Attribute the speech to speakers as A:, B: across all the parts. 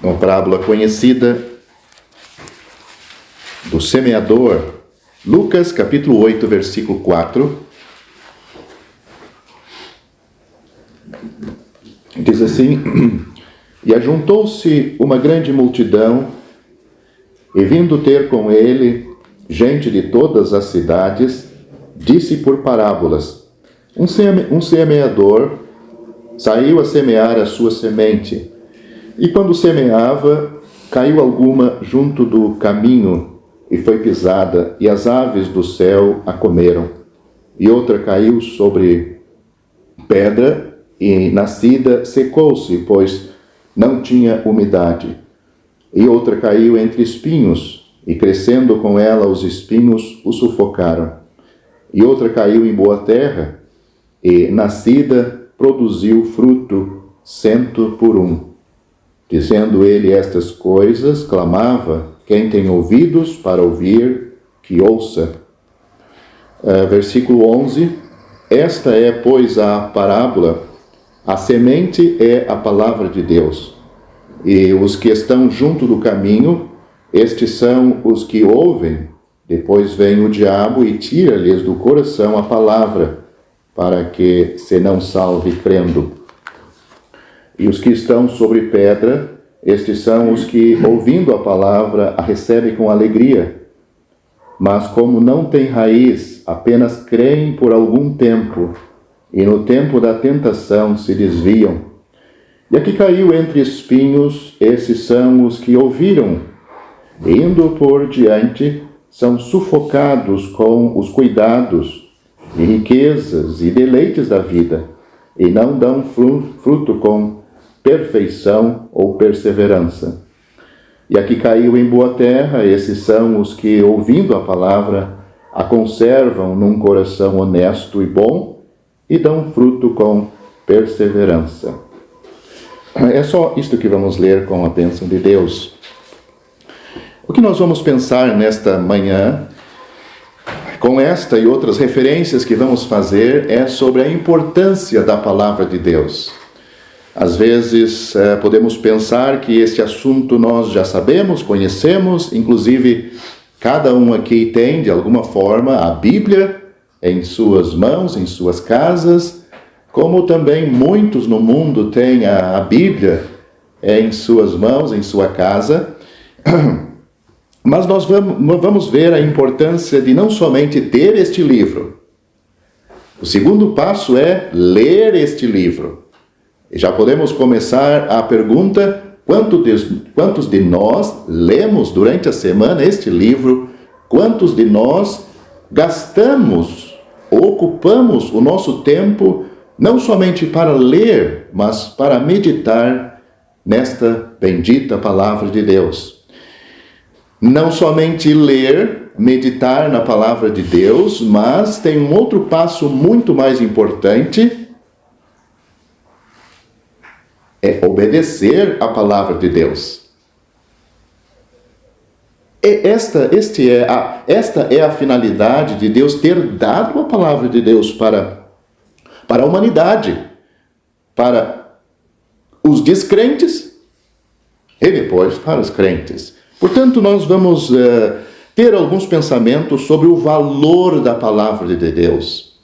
A: uma parábola conhecida do semeador. Lucas capítulo 8, versículo 4. Diz assim: E ajuntou-se uma grande multidão, e vindo ter com ele gente de todas as cidades, disse por parábolas: Um semeador saiu a semear a sua semente, e quando semeava, caiu alguma junto do caminho, e foi pisada, e as aves do céu a comeram. E outra caiu sobre pedra, e nascida secou-se, pois não tinha umidade. E outra caiu entre espinhos, e crescendo com ela os espinhos o sufocaram. E outra caiu em boa terra, e nascida produziu fruto 100 por 1. Dizendo ele estas coisas, clamava: quem tem ouvidos para ouvir, que ouça. Versículo 11. Esta é, pois, a parábola. A semente é a palavra de Deus. E os que estão junto do caminho, estes são os que ouvem. Depois vem o diabo e tira-lhes do coração a palavra, para que se não salve crendo. E os que estão sobre pedra, estes são os que, ouvindo a palavra, a recebem com alegria. Mas como não têm raiz, apenas creem por algum tempo, e no tempo da tentação se desviam. E aqui caiu entre espinhos, esses são os que ouviram, e indo por diante, são sufocados com os cuidados, e riquezas e deleites da vida, e não dão fruto com perfeição ou perseverança. E aqui caiu em boa terra, esses são os que, ouvindo a palavra, a conservam num coração honesto e bom, e dão fruto com perseverança. É só isto que vamos ler com a bênção de Deus. O que nós vamos pensar nesta manhã, com esta e outras referências que vamos fazer, é sobre a importância da palavra de Deus. Às vezes podemos pensar que este assunto nós já sabemos, conhecemos, inclusive cada um aqui tem, de alguma forma, a Bíblia em suas mãos, em suas casas, como também muitos no mundo têm a Bíblia em suas mãos, em sua casa. Mas nós vamos ver a importância de não somente ter este livro. O segundo passo é ler este livro. E já podemos começar a pergunta: quantos de nós lemos durante a semana este livro? Quantos de nós gastamos, ocupamos o nosso tempo não somente para ler, mas para meditar nesta bendita palavra de Deus? Não somente ler, meditar na palavra de Deus, mas tem um outro passo muito mais importante: é obedecer a palavra de Deus. Esta é a finalidade de Deus ter dado a palavra de Deus para a humanidade, para os descrentes e depois para os crentes. Portanto, nós vamos ter alguns pensamentos sobre o valor da palavra de Deus.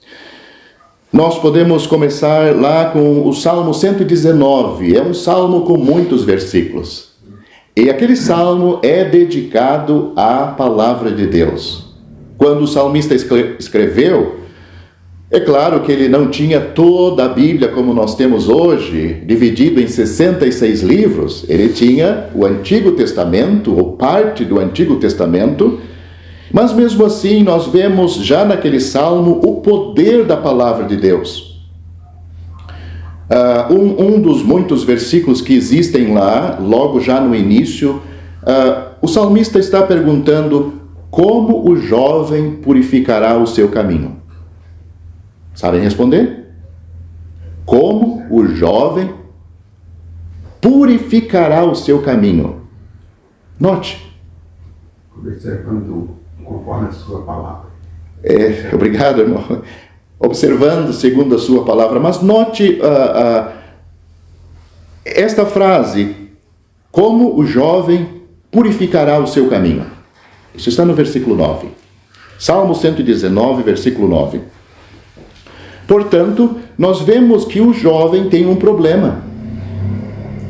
A: Nós podemos começar lá com o Salmo 119. É um salmo com muitos versículos. E aquele salmo é dedicado à palavra de Deus. Quando o salmista escreveu, é claro que ele não tinha toda a Bíblia como nós temos hoje, dividido em 66 livros. Ele tinha o Antigo Testamento, ou parte do Antigo Testamento. Mas mesmo assim, nós vemos já naquele salmo o poder da palavra de Deus. Um dos muitos versículos que existem lá, logo já no início, o salmista está perguntando: como o jovem purificará o seu caminho? Sabem responder? Como o jovem purificará o seu caminho? Note.
B: Observando conforme a sua palavra.
A: Obrigado, irmão. Observando segundo a sua palavra. Mas note esta frase: como o jovem purificará o seu caminho. Isso está no versículo 9. Salmo 119, versículo 9. Portanto, nós vemos que o jovem tem um problema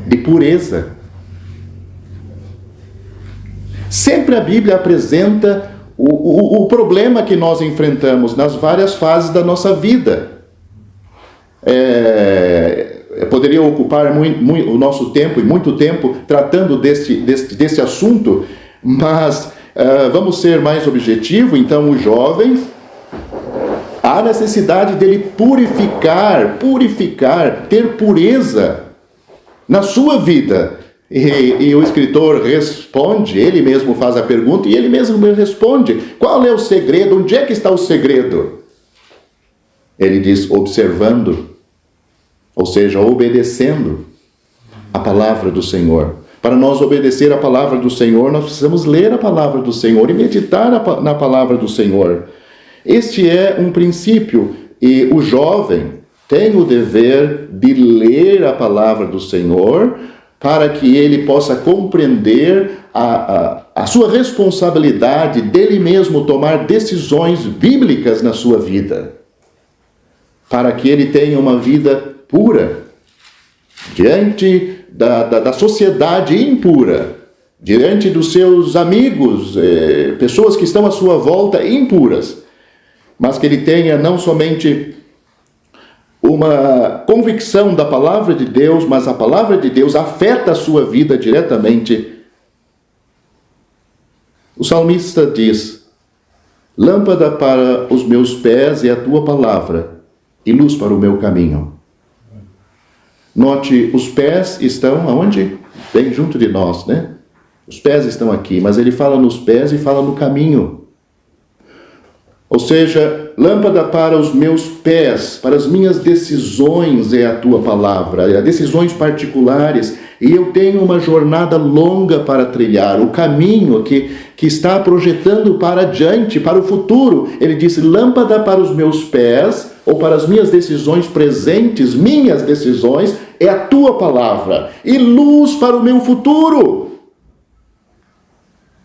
A: de pureza. Sempre a Bíblia apresenta o problema que nós enfrentamos nas várias fases da nossa vida. Poderia ocupar o nosso tempo e muito tempo tratando desse assunto, mas vamos ser mais objetivos. Então, o jovem, há necessidade dele purificar, ter pureza na sua vida. E o escritor responde, ele mesmo faz a pergunta e ele mesmo responde. Qual é o segredo? Onde é que está o segredo? Ele diz, observando, ou seja, obedecendo a palavra do Senhor. Para nós obedecer a palavra do Senhor, nós precisamos ler a palavra do Senhor e meditar na palavra do Senhor. Este é um princípio, e o jovem tem o dever de ler a palavra do Senhor para que ele possa compreender a sua responsabilidade dele mesmo tomar decisões bíblicas na sua vida, para que ele tenha uma vida pura diante da sociedade impura, diante dos seus amigos, pessoas que estão à sua volta impuras, mas que ele tenha não somente uma convicção da palavra de Deus, mas a palavra de Deus afeta a sua vida diretamente. O salmista diz, lâmpada para os meus pés é a tua palavra e luz para o meu caminho. Note, os pés estão aonde? Bem junto de nós, né? Os pés estão aqui, mas ele fala nos pés e fala no caminho. Ou seja, lâmpada para os meus pés, para as minhas decisões é a tua palavra, decisões particulares, e eu tenho uma jornada longa para trilhar, o caminho que está projetando para adiante, para o futuro. Ele disse, lâmpada para os meus pés, ou para as minhas decisões presentes, minhas decisões, é a tua palavra, e luz para o meu futuro.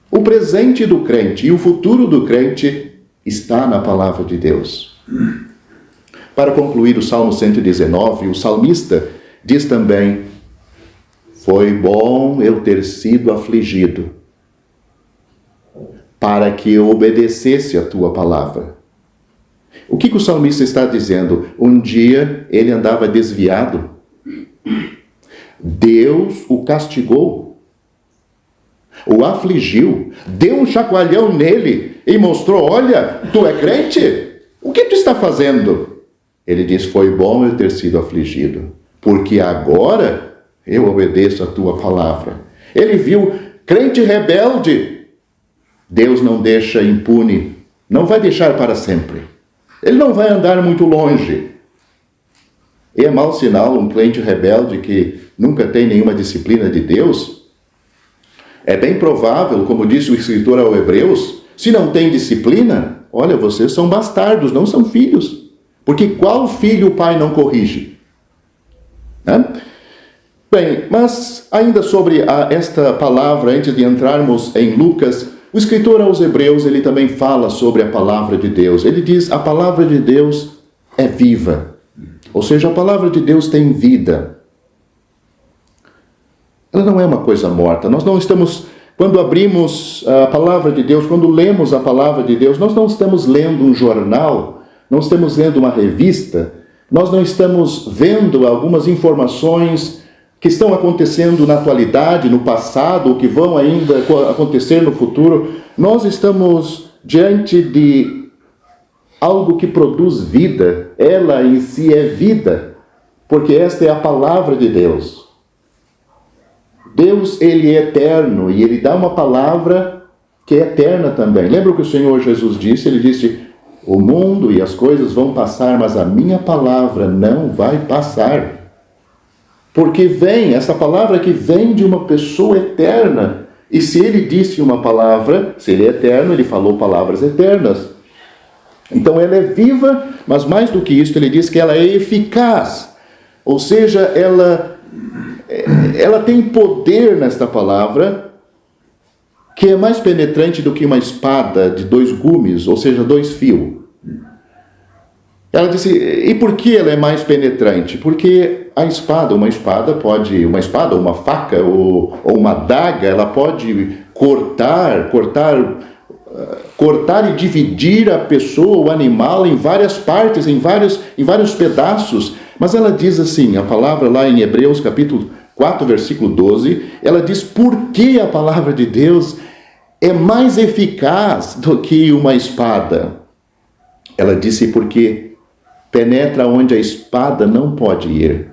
A: O presente do crente e o futuro do crente está na palavra de Deus. Para concluir o Salmo 119, o salmista diz também, foi bom eu ter sido afligido, para que eu obedecesse a tua palavra. O que o salmista está dizendo? Um dia ele andava desviado. Deus o castigou, o afligiu, deu um chacoalhão nele e mostrou, olha, tu é crente? O que tu está fazendo? Ele diz, foi bom eu ter sido afligido, porque agora eu obedeço a tua palavra. Ele viu, crente rebelde, Deus não deixa impune, não vai deixar para sempre. Ele não vai andar muito longe. E é mau sinal um crente rebelde que nunca tem nenhuma disciplina de Deus. É bem provável, como disse o escritor aos Hebreus, se não tem disciplina, olha, vocês são bastardos, não são filhos. Porque qual filho o pai não corrige? Bem, mas ainda sobre esta palavra, antes de entrarmos em Lucas, o escritor aos Hebreus, ele também fala sobre a palavra de Deus. Ele diz, a palavra de Deus é viva. Ou seja, a palavra de Deus tem vida. Ela não é uma coisa morta. Nós não estamos, quando abrimos a palavra de Deus, quando lemos a palavra de Deus, nós não estamos lendo um jornal, não estamos lendo uma revista, nós não estamos vendo algumas informações que estão acontecendo na atualidade, no passado, ou que vão ainda acontecer no futuro. Nós estamos diante de algo que produz vida. Ela em si é vida, porque esta é a palavra de Deus. Deus, ele é eterno, e ele dá uma palavra que é eterna também. Lembra o que o Senhor Jesus disse? Ele disse, o mundo e as coisas vão passar, mas a minha palavra não vai passar. Porque vem, essa palavra que vem de uma pessoa eterna. E se ele disse uma palavra, se ele é eterno, ele falou palavras eternas. Então ela é viva, mas mais do que isso, ele diz que ela é eficaz. Ou seja, ela ela tem poder nesta palavra que é mais penetrante do que uma espada de 2 gumes, ou seja, 2 fios. Ela disse, e por que ela é mais penetrante? Porque a espada, uma espada, uma faca ou uma adaga, ela pode cortar e dividir a pessoa, o animal, em várias partes, em vários pedaços. Mas ela diz assim, a palavra lá em Hebreus capítulo 4, versículo 12, ela diz por que a palavra de Deus é mais eficaz do que uma espada. Ela disse porque penetra onde a espada não pode ir,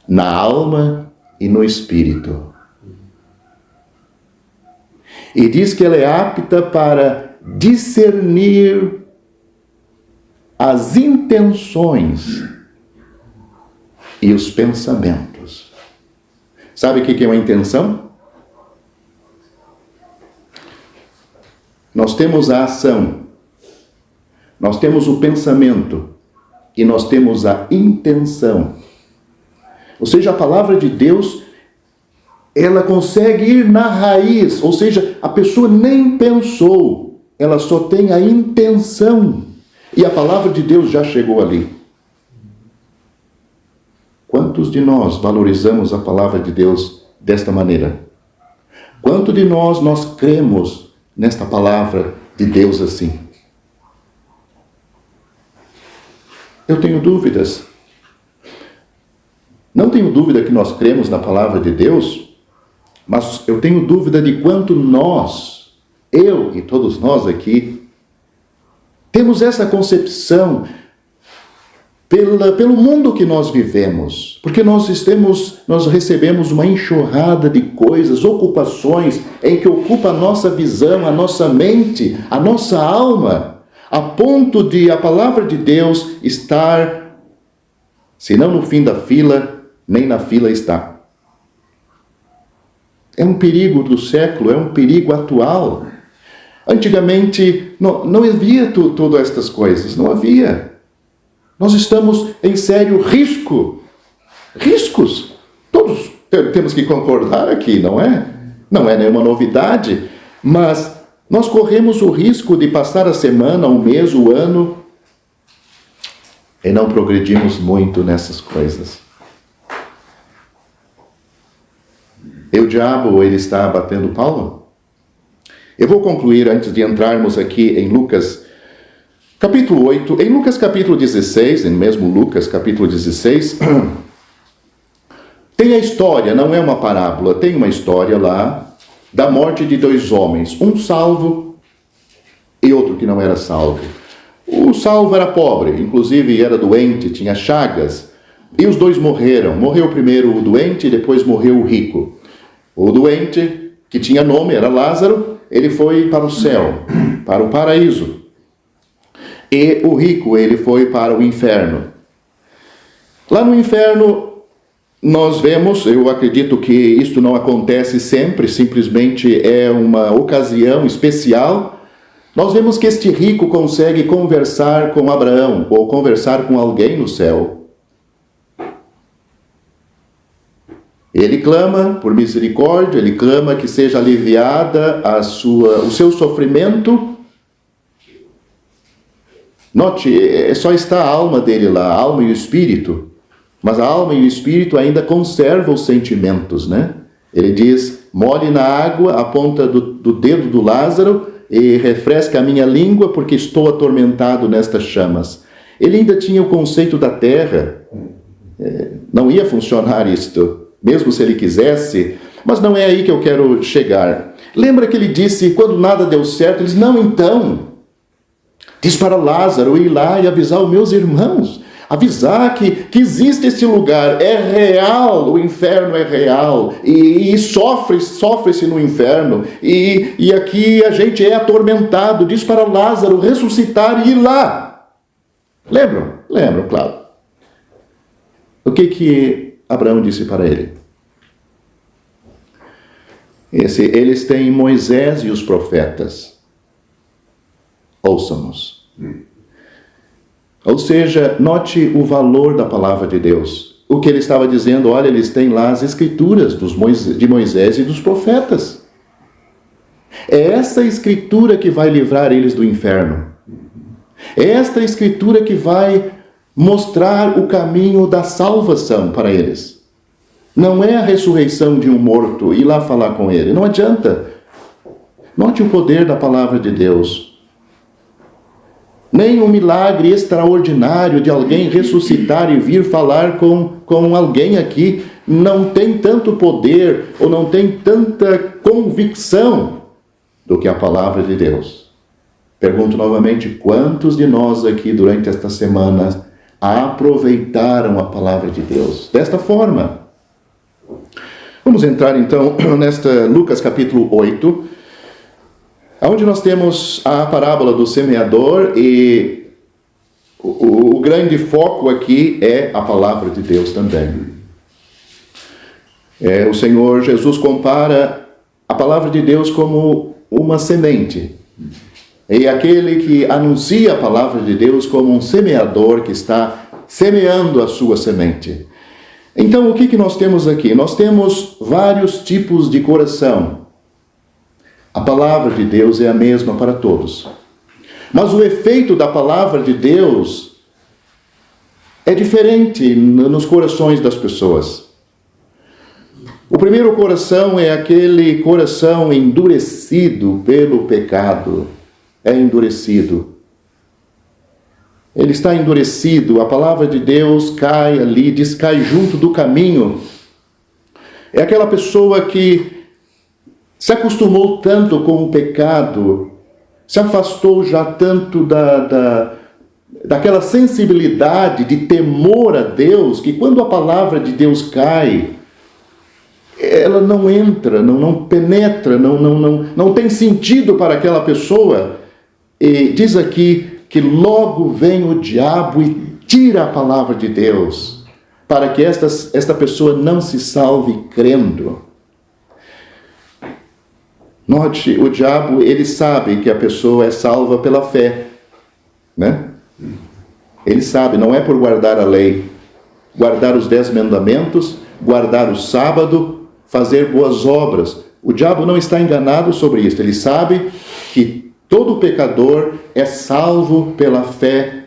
A: na alma e no espírito. E diz que ela é apta para discernir as intenções e os pensamentos. Sabe o que é uma intenção? Nós temos a ação, nós temos o pensamento e nós temos a intenção. Ou seja, a palavra de Deus, ela consegue ir na raiz, ou seja, a pessoa nem pensou, ela só tem a intenção. E a palavra de Deus já chegou ali. Quantos de nós valorizamos a palavra de Deus desta maneira? Quanto de nós cremos nesta palavra de Deus assim? Eu tenho dúvidas. Não tenho dúvida que nós cremos na palavra de Deus, mas eu tenho dúvida de quanto nós, eu e todos nós aqui, temos essa concepção pelo mundo que nós vivemos, porque nós recebemos uma enxurrada de coisas, ocupações, em que ocupa a nossa visão, a nossa mente, a nossa alma, a ponto de a palavra de Deus estar, se não no fim da fila, nem na fila está. É um perigo do século, é um perigo atual. Antigamente não havia todas estas coisas, não havia. Nós estamos em sério riscos. Todos temos que concordar aqui, não é? Não é nenhuma novidade, mas nós corremos o risco de passar a semana, o mês, o ano e não progredimos muito nessas coisas. E o diabo, ele está abatendo Paulo? Eu vou concluir antes de entrarmos aqui em Lucas capítulo 8, em Lucas capítulo 16, em mesmo Lucas capítulo 16, tem a história, não é uma parábola, tem uma história lá da morte de 2 homens, um salvo e outro que não era salvo. O salvo era pobre, inclusive era doente, tinha chagas, e os 2 morreram. Morreu primeiro o doente e depois morreu o rico. O doente, que tinha nome, era Lázaro, ele foi para o céu, para o paraíso. E o rico, ele foi para o inferno. Lá no inferno, nós vemos, eu acredito que isto não acontece sempre, simplesmente é uma ocasião especial. Nós vemos que este rico consegue conversar com Abraão, ou conversar com alguém no céu. Ele clama por misericórdia, ele clama que seja aliviada o seu sofrimento. Note, só está a alma dele lá, a alma e o espírito. Mas a alma e o espírito ainda conservam os sentimentos, né? Ele diz, molhe na água a ponta do dedo do Lázaro e refresque a minha língua porque estou atormentado nestas chamas. Ele ainda tinha o conceito da terra. Não ia funcionar isto, mesmo se ele quisesse. Mas não é aí que eu quero chegar. Lembra que ele disse, quando nada deu certo, ele disse, não, então... Diz para Lázaro ir lá e avisar os meus irmãos. Avisar que existe esse lugar. É real, o inferno é real. E sofre-se no inferno. E aqui a gente é atormentado. Diz para Lázaro ressuscitar e ir lá. Lembram? Lembram, claro. O que Abraão disse para ele? Eles têm Moisés e os profetas. Ouçam-nos. Ou seja, note o valor da palavra de Deus. o que ele estava dizendo, olha, eles têm lá as escrituras de Moisés e dos profetas. É essa escritura que vai livrar eles do inferno. É esta escritura que vai mostrar o caminho da salvação para eles. Não é a ressurreição de um morto, ir lá falar com ele. Não adianta. Note o poder da palavra de Deus. Nem um milagre extraordinário de alguém ressuscitar e vir falar com alguém aqui não tem tanto poder ou não tem tanta convicção do que a palavra de Deus. Pergunto novamente, quantos de nós aqui durante esta semana aproveitaram a palavra de Deus desta forma? Vamos entrar então nesta Lucas capítulo 8, onde nós temos a parábola do semeador e o grande foco aqui é a palavra de Deus também. O Senhor Jesus compara a palavra de Deus como uma semente. E aquele que anuncia a palavra de Deus como um semeador que está semeando a sua semente. Então, o que nós temos aqui? Nós temos vários tipos de coração. A palavra de Deus é a mesma para todos. Mas o efeito da palavra de Deus é diferente nos corações das pessoas. O primeiro coração é aquele coração endurecido pelo pecado. É endurecido. Ele está endurecido, a palavra de Deus cai ali, descai junto do caminho. É aquela pessoa que se acostumou tanto com o pecado, se afastou já tanto daquela sensibilidade de temor a Deus, que quando a palavra de Deus cai, ela não entra, não penetra, não tem sentido para aquela pessoa. E diz aqui que logo vem o diabo e tira a palavra de Deus, para que esta pessoa não se salve crendo. Note, o diabo, ele sabe que a pessoa é salva pela fé, né? Ele sabe, não é por guardar a lei, guardar os 10 mandamentos, guardar o sábado, fazer boas obras. O diabo não está enganado sobre isso, ele sabe que todo pecador é salvo pela fé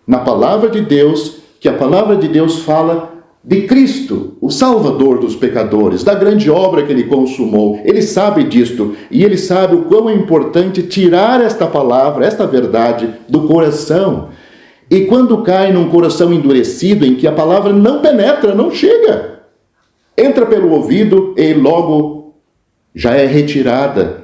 A: na palavra de Deus, que a palavra de Deus fala de Cristo, o Salvador dos pecadores, da grande obra que ele consumou. Ele sabe disto, e ele sabe o quão é importante tirar esta palavra, esta verdade, do coração. E quando cai num coração endurecido, em que a palavra não penetra, não chega, entra pelo ouvido e logo já é retirada.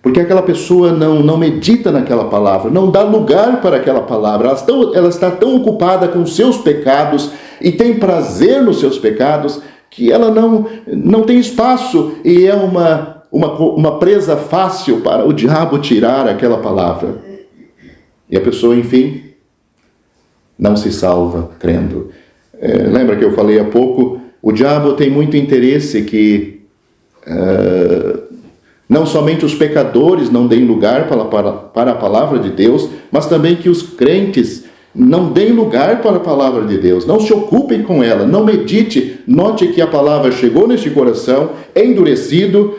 A: Porque aquela pessoa não medita naquela palavra, não dá lugar para aquela palavra. Ela está tão ocupada com seus pecados e tem prazer nos seus pecados que ela não tem espaço e é uma presa fácil para o diabo tirar aquela palavra. E a pessoa, enfim, não se salva crendo. Lembra que eu falei há pouco? O diabo tem muito interesse que não somente os pecadores não deem lugar para a palavra de Deus, mas também que os crentes não deem lugar para a palavra de Deus, não se ocupem com ela, não medite. Note que a palavra chegou neste coração, é endurecido,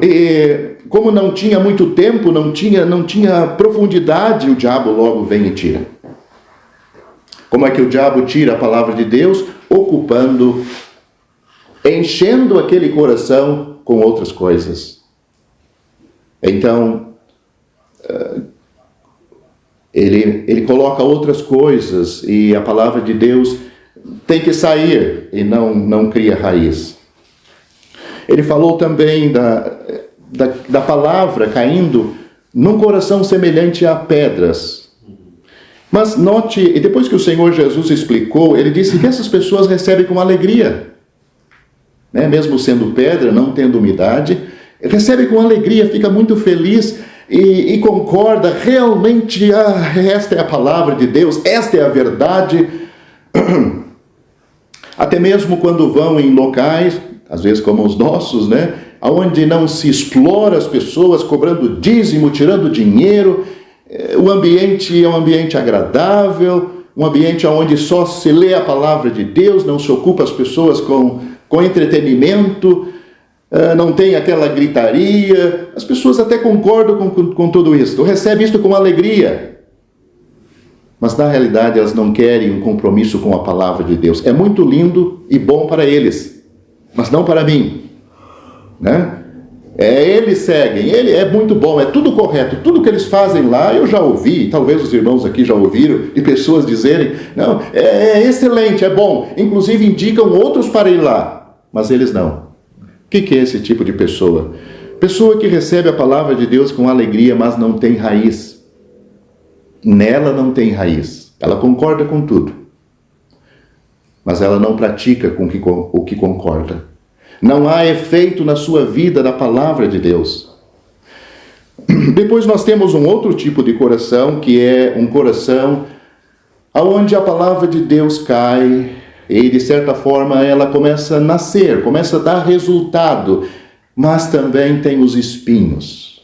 A: e como não tinha muito tempo, não tinha profundidade, o diabo logo vem e tira. Como é que o diabo tira a palavra de Deus? Ocupando, enchendo aquele coração com outras coisas. Então, ele coloca outras coisas e a palavra de Deus tem que sair e não cria raiz. Ele falou também da palavra caindo num coração semelhante a pedras. Mas note, e depois que o Senhor Jesus explicou, ele disse que essas pessoas recebem com alegria. Mesmo sendo pedra, não tendo umidade, recebe com alegria, fica muito feliz e concorda, realmente, esta é a palavra de Deus, esta é a verdade. Até mesmo quando vão em locais, às vezes como os nossos, onde não se explora as pessoas, cobrando dízimo, tirando dinheiro, o ambiente é um ambiente agradável, um ambiente onde só se lê a palavra de Deus, não se ocupa as pessoas com entretenimento, não tem aquela gritaria. As pessoas até concordam com tudo isso, recebem isso com alegria. Mas na realidade elas não querem um compromisso com a palavra de Deus. É muito lindo e bom para eles, mas não para mim, né? Eles seguem, é muito bom, é tudo correto, tudo que eles fazem lá eu já ouvi, talvez os irmãos aqui já ouviram, de pessoas dizerem, não, é excelente, é bom, inclusive indicam outros para ir lá, mas eles não. O que é esse tipo de pessoa? Pessoa que recebe a palavra de Deus com alegria, mas não tem raiz. Nela não tem raiz, ela concorda com tudo, mas ela não pratica com o que concorda. Não há efeito na sua vida da palavra de Deus. Depois nós temos um outro tipo de coração, que é um coração onde a palavra de Deus cai e, de certa forma, ela começa a nascer, começa a dar resultado, mas também tem os espinhos.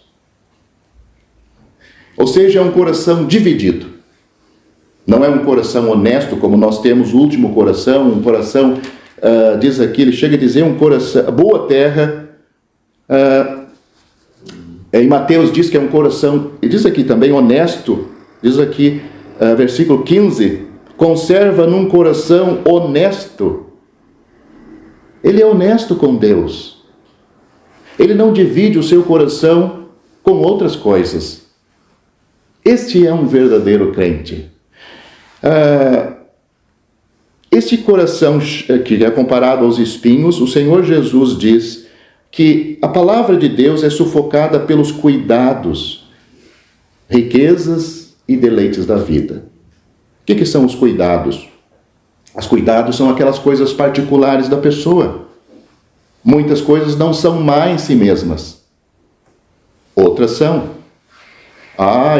A: Ou seja, é um coração dividido. Não é um coração honesto, como nós temos o último coração, um coração... diz aqui, ele chega a dizer um coração, boa terra, em Mateus diz que é um coração, e diz aqui também honesto, diz aqui, versículo 15, conserva num coração honesto. Ele é honesto com Deus, ele não divide o seu coração com outras coisas. Este é um verdadeiro crente. Este coração que é comparado aos espinhos, o Senhor Jesus diz que a palavra de Deus é sufocada pelos cuidados, riquezas e deleites da vida. O que são os cuidados? Os cuidados são aquelas coisas particulares da pessoa. Muitas coisas não são má em si mesmas. Outras são.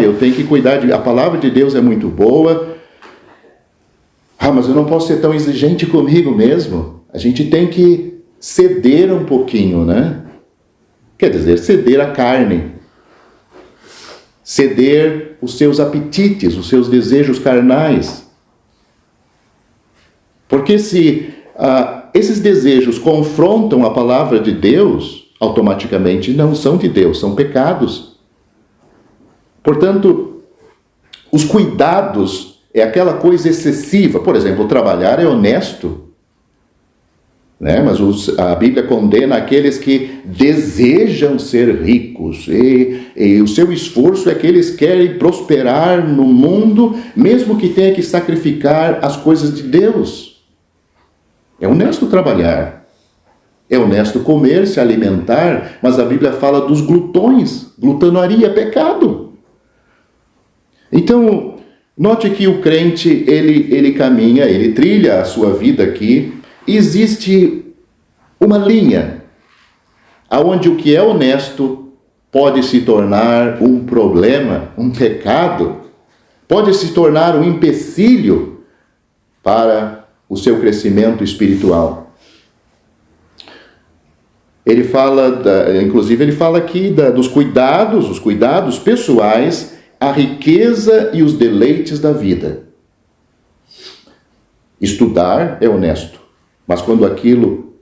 A: Eu tenho que cuidar a palavra de Deus é muito boa. Mas eu não posso ser tão exigente comigo mesmo. A gente tem que ceder um pouquinho, né? Quer dizer, ceder a carne. Ceder os seus apetites, os seus desejos carnais. Porque se esses desejos confrontam a palavra de Deus, automaticamente não são de Deus, são pecados. Portanto, os cuidados é aquela coisa excessiva. Por exemplo, trabalhar é honesto, né? Mas a Bíblia condena aqueles que desejam ser ricos e o seu esforço é que eles querem prosperar no mundo, mesmo que tenha que sacrificar as coisas de Deus. É honesto trabalhar, é honesto comer, se alimentar, mas a Bíblia fala dos glutões. Glutonaria é pecado. Então, note que o crente, ele caminha, ele trilha a sua vida aqui. Existe uma linha aonde o que é honesto pode se tornar um problema, um pecado, pode se tornar um empecilho para o seu crescimento espiritual. Ele fala, inclusive ele fala aqui dos cuidados, os cuidados pessoais, a riqueza e os deleites da vida. Estudar é honesto, mas quando aquilo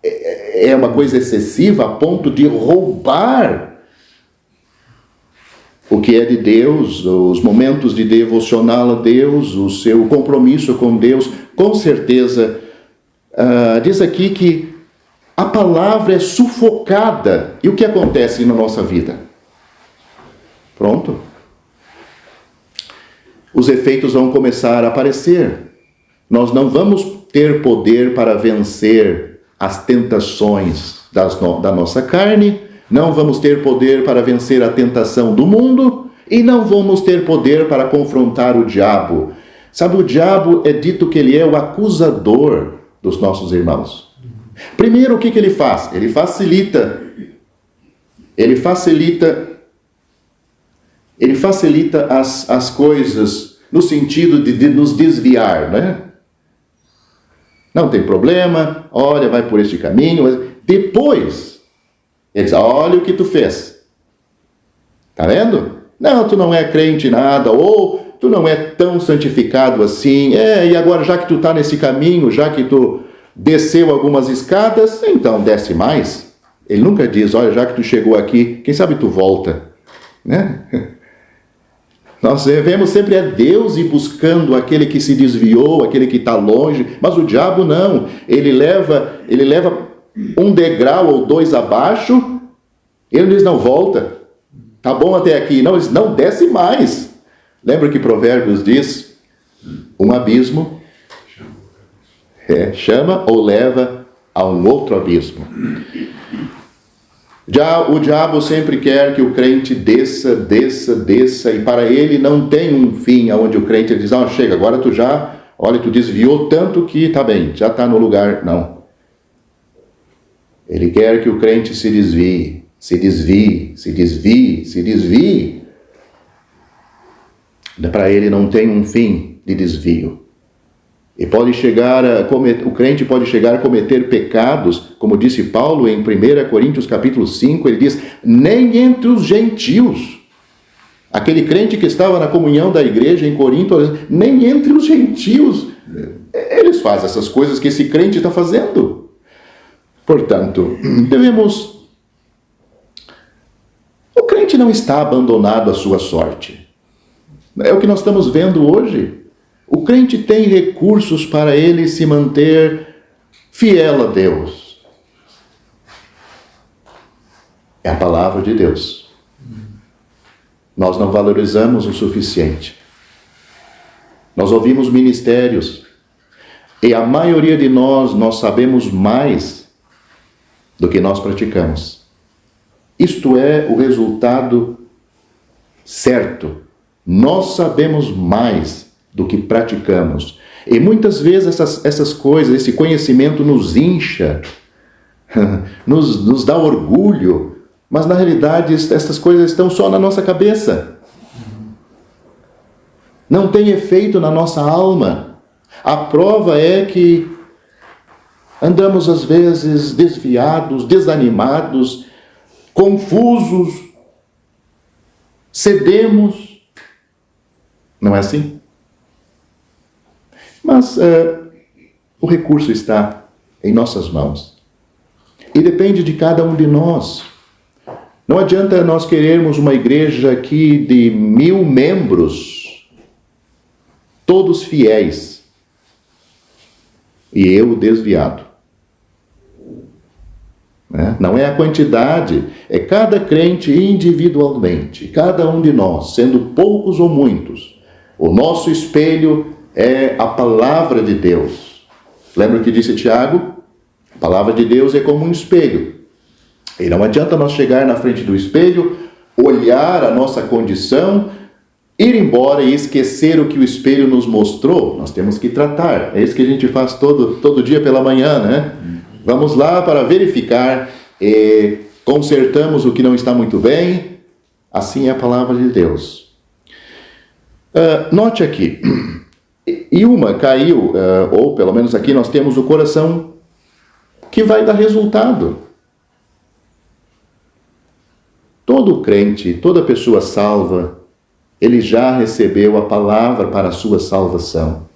A: é uma coisa excessiva a ponto de roubar o que é de Deus, os momentos de devocional a Deus, o seu compromisso com Deus, com certeza, diz aqui que a palavra é sufocada. E o que acontece na nossa vida? Pronto. Os efeitos vão começar a aparecer. Nós não vamos ter poder para vencer as tentações da nossa carne, não vamos ter poder para vencer a tentação do mundo e não vamos ter poder para confrontar o diabo. Sabe, o diabo é dito que ele é o acusador dos nossos irmãos. Primeiro, o que ele faz? Ele facilita as coisas no sentido de nos desviar, né? Não tem problema, olha, vai por este caminho. Mas depois, ele diz, olha o que tu fez. Tá vendo? Não, tu não é crente em nada, ou tu não é tão santificado assim, e agora já que tu está nesse caminho, já que tu desceu algumas escadas, então desce mais. Ele nunca diz, olha, já que tu chegou aqui, quem sabe tu volta, né? Nós devemos sempre a Deus ir buscando aquele que se desviou, aquele que está longe, mas o diabo não, ele leva um degrau ou dois abaixo, ele diz, não, volta, tá bom até aqui, não, ele diz, não, desce mais. Lembra que Provérbios diz, um abismo chama ou leva a um outro abismo. Já o diabo sempre quer que o crente desça, e para ele não tem um fim aonde o crente diz, chega, agora tu desviou tanto que tá bem, já está no lugar. Não. Ele quer que o crente se desvie. Para ele não tem um fim de desvio. E o crente pode chegar a cometer pecados, como disse Paulo em 1 Coríntios capítulo 5, ele diz, nem entre os gentios. Aquele crente que estava na comunhão da igreja em Corinto, nem entre os gentios, eles fazem essas coisas que esse crente está fazendo. Portanto, o crente não está abandonado à sua sorte. É o que nós estamos vendo hoje. O crente tem recursos para ele se manter fiel a Deus. É a palavra de Deus. Nós não valorizamos o suficiente. Nós ouvimos ministérios e a maioria de nós sabemos mais do que nós praticamos. Isto é o resultado certo. Nós sabemos mais do que praticamos. E muitas vezes essas coisas, esse conhecimento nos incha, nos dá orgulho, mas na realidade essas coisas estão só na nossa cabeça. Não tem efeito na nossa alma. A prova é que andamos às vezes desviados, desanimados, confusos, cedemos. Não é assim? Mas o recurso está em nossas mãos. E depende de cada um de nós. Não adianta nós querermos uma igreja aqui de 1000 membros, todos fiéis, e eu desviado. Não é a quantidade, é cada crente individualmente, cada um de nós, sendo poucos ou muitos. O nosso espelho é a palavra de Deus. Lembra o que disse Tiago? A palavra de Deus é como um espelho. E não adianta nós chegar na frente do espelho, olhar a nossa condição, ir embora e esquecer o que o espelho nos mostrou. Nós temos que tratar. É isso que a gente faz todo dia pela manhã, né? Vamos lá para verificar e consertamos o que não está muito bem. Assim é a palavra de Deus. Note aqui. E uma caiu, ou pelo menos aqui nós temos o coração que vai dar resultado. Todo crente, toda pessoa salva, ele já recebeu a palavra para a sua salvação.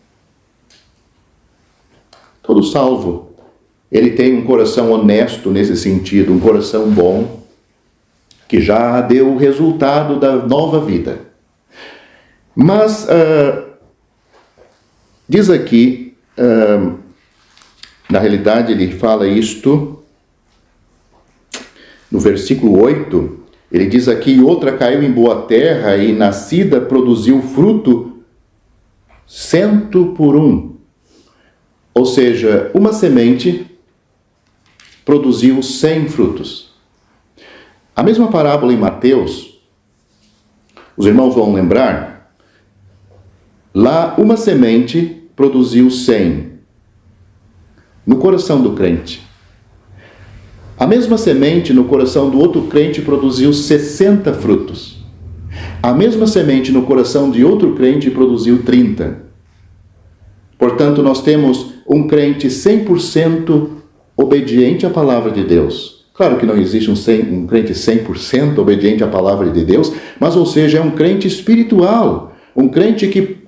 A: Todo salvo, ele tem um coração honesto nesse sentido, um coração bom, que já deu o resultado da nova vida. Mas diz aqui, na realidade ele fala isto no versículo 8, ele diz aqui, outra caiu em boa terra e nascida produziu fruto 100 por 1. Ou seja, uma semente produziu 100 frutos. A mesma parábola em Mateus, os irmãos vão lembrar, lá uma semente produziu 100 no coração do crente. A mesma semente no coração do outro crente produziu 60 frutos. A mesma semente no coração de outro crente produziu 30. Portanto, nós temos um crente 100% obediente à palavra de Deus. Claro que não existe um crente 100% obediente à palavra de Deus, mas, ou seja, é um crente espiritual, Um crente que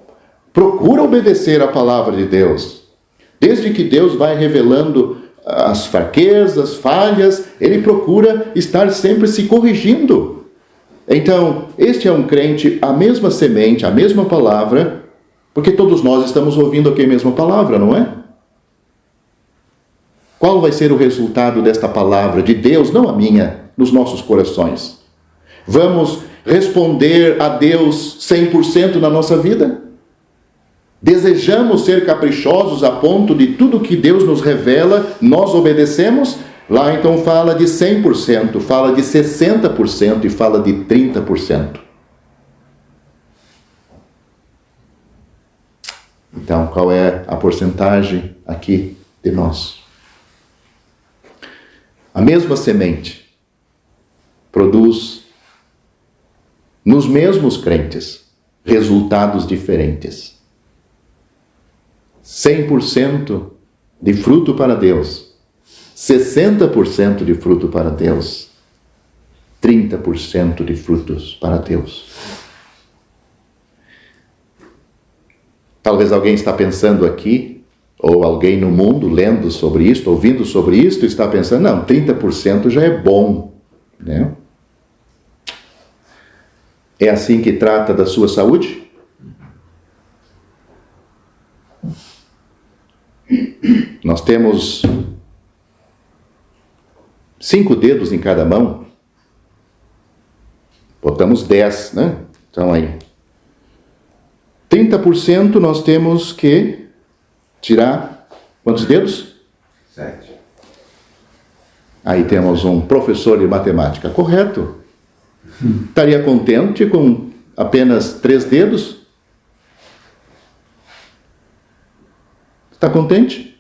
A: procura obedecer a palavra de Deus. Desde que Deus vai revelando as fraquezas, falhas, ele procura estar sempre se corrigindo. Então, este é um crente, a mesma semente, a mesma palavra, porque todos nós estamos ouvindo aqui a mesma palavra, não é? Qual vai ser o resultado desta palavra de Deus, não a minha, nos nossos corações? Vamos responder a Deus 100% na nossa vida? Desejamos ser caprichosos a ponto de tudo que Deus nos revela, nós obedecemos? Lá então fala de 100%, fala de 60% e fala de 30%. Então, qual é a porcentagem aqui de nós? A mesma semente produz nos mesmos crentes resultados diferentes. 100% de fruto para Deus, 60% de fruto para Deus, 30% de frutos para Deus. Talvez alguém está pensando aqui, ou alguém no mundo lendo sobre isto, ouvindo sobre isto, está pensando, não, 30% já é bom, né? É assim que trata da sua saúde? Nós temos 5 dedos em cada mão. Botamos 10, né? Então aí. 30% nós temos que tirar quantos dedos?
B: 7.
A: Aí temos um professor de matemática, correto? Estaria contente com apenas 3 dedos? Está contente?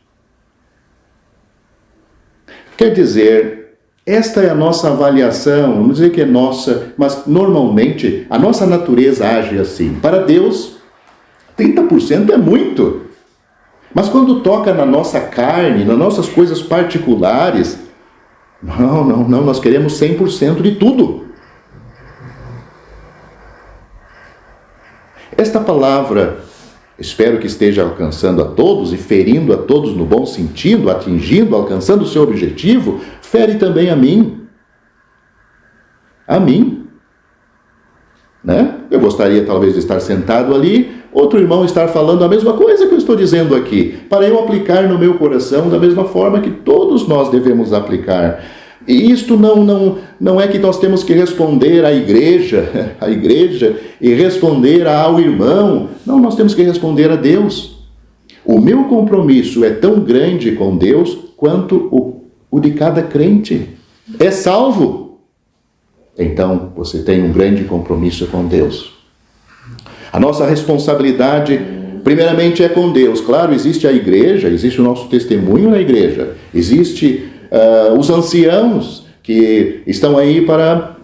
A: Quer dizer, esta é a nossa avaliação, não dizer que é nossa, mas normalmente a nossa natureza age assim. Para Deus, 30% é muito. Mas quando toca na nossa carne, nas nossas coisas particulares, não, nós queremos 100% de tudo. Esta palavra, espero que esteja alcançando a todos e ferindo a todos no bom sentido, atingindo, alcançando o seu objetivo, fere também a mim. A mim. Né? Eu gostaria talvez de estar sentado ali, outro irmão estar falando a mesma coisa que eu estou dizendo aqui, para eu aplicar no meu coração da mesma forma que todos nós devemos aplicar. E isto não é que nós temos que responder à igreja e responder ao irmão. Não, nós temos que responder a Deus. O meu compromisso é tão grande com Deus quanto o de cada crente. É salvo. Então, você tem um grande compromisso com Deus. A nossa responsabilidade, primeiramente, é com Deus. Claro, existe a igreja, existe o nosso testemunho na igreja, existe os anciãos que estão aí para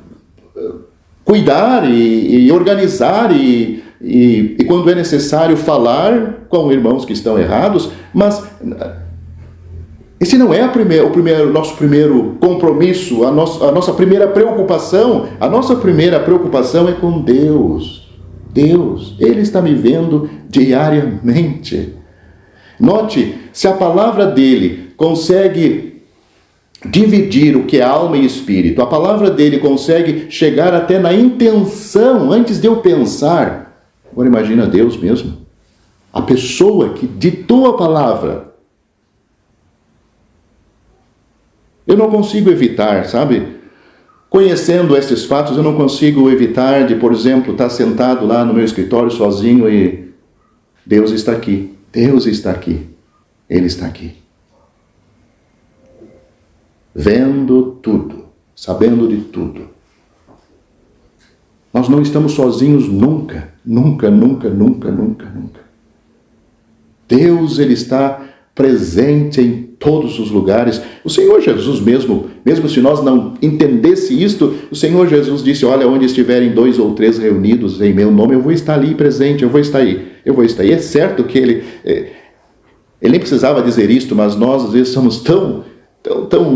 A: cuidar e organizar e quando é necessário falar com irmãos que estão errados, mas esse não é o nosso primeiro compromisso, a nossa primeira preocupação. A nossa primeira preocupação é com Deus. Deus, Ele está me vendo diariamente. Note, se a palavra dele consegue dividir o que é alma e espírito, a palavra dele consegue chegar até na intenção, antes de eu pensar. Agora imagina Deus mesmo, a pessoa que ditou a palavra. Eu não consigo evitar, sabe? Conhecendo esses fatos, eu não consigo evitar de, por exemplo, estar sentado lá no meu escritório sozinho e Deus está aqui. Deus está aqui. Ele está aqui. Vendo tudo, sabendo de tudo. Nós não estamos sozinhos nunca. Nunca. Deus, Ele está presente em todos os lugares. O Senhor Jesus mesmo se nós não entendesse isto, o Senhor Jesus disse, olha, onde estiverem 2 ou 3 reunidos em meu nome, eu vou estar ali presente, eu vou estar aí. E é certo que ele nem precisava dizer isto, mas nós às vezes somos tão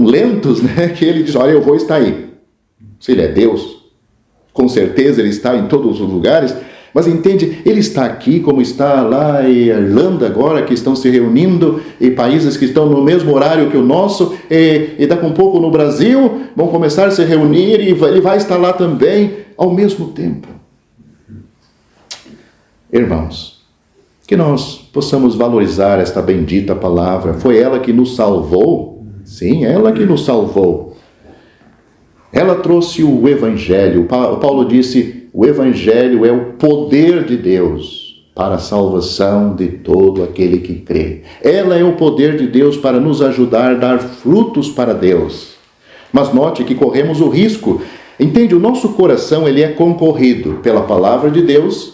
A: lentos, né, que ele diz, olha, eu vou estar aí. Se ele é Deus, com certeza ele está em todos os lugares, Mas entende, ele está aqui como está lá em Irlanda agora, que estão se reunindo, e países que estão no mesmo horário que o nosso, e daqui a um pouco no Brasil, vão começar a se reunir, e ele vai estar lá também, ao mesmo tempo. Irmãos, que nós possamos valorizar esta bendita palavra. Foi ela que nos salvou. Sim, ela que nos salvou. Ela trouxe o Evangelho. Paulo disse, o Evangelho é o poder de Deus para a salvação de todo aquele que crê. Ela é o poder de Deus para nos ajudar a dar frutos para Deus. Mas note que corremos o risco. Entende? O nosso coração ele é concorrido pela palavra de Deus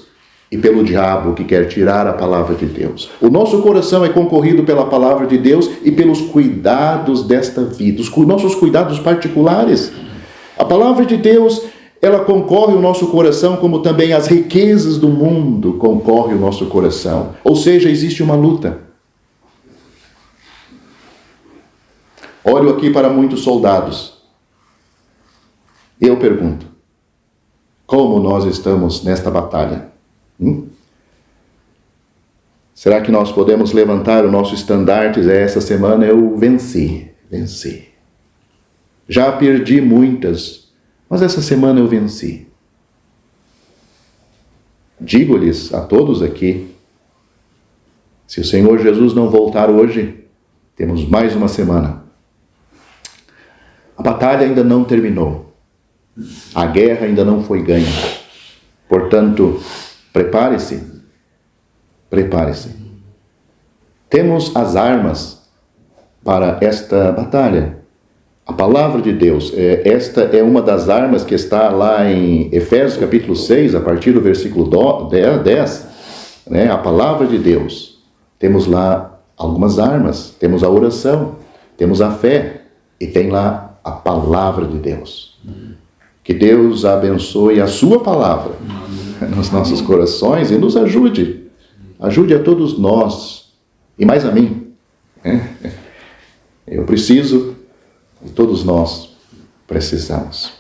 A: e pelo diabo que quer tirar a palavra de Deus. O nosso coração é concorrido pela palavra de Deus e pelos cuidados desta vida, os nossos cuidados particulares. A palavra de Deus, ela concorre o nosso coração, como também as riquezas do mundo concorrem o nosso coração. Ou seja, existe uma luta. Olho aqui para muitos soldados. E eu pergunto, como nós estamos nesta batalha? Será que nós podemos levantar o nosso estandarte? Essa semana eu venci. Já perdi muitas, mas essa semana eu venci. Digo-lhes a todos aqui, se o Senhor Jesus não voltar hoje, temos mais uma semana. A batalha ainda não terminou. A guerra ainda não foi ganha. Portanto, prepare-se. Temos as armas para esta batalha. A palavra de Deus, esta é uma das armas que está lá em Efésios capítulo 6, a partir do versículo 10, né? A palavra de Deus. Temos lá algumas armas, temos a oração, temos a fé e tem lá a palavra de Deus. Que Deus abençoe a sua palavra nos nossos corações e nos ajude. Ajude a todos nós e mais a mim. Eu preciso e todos nós precisamos.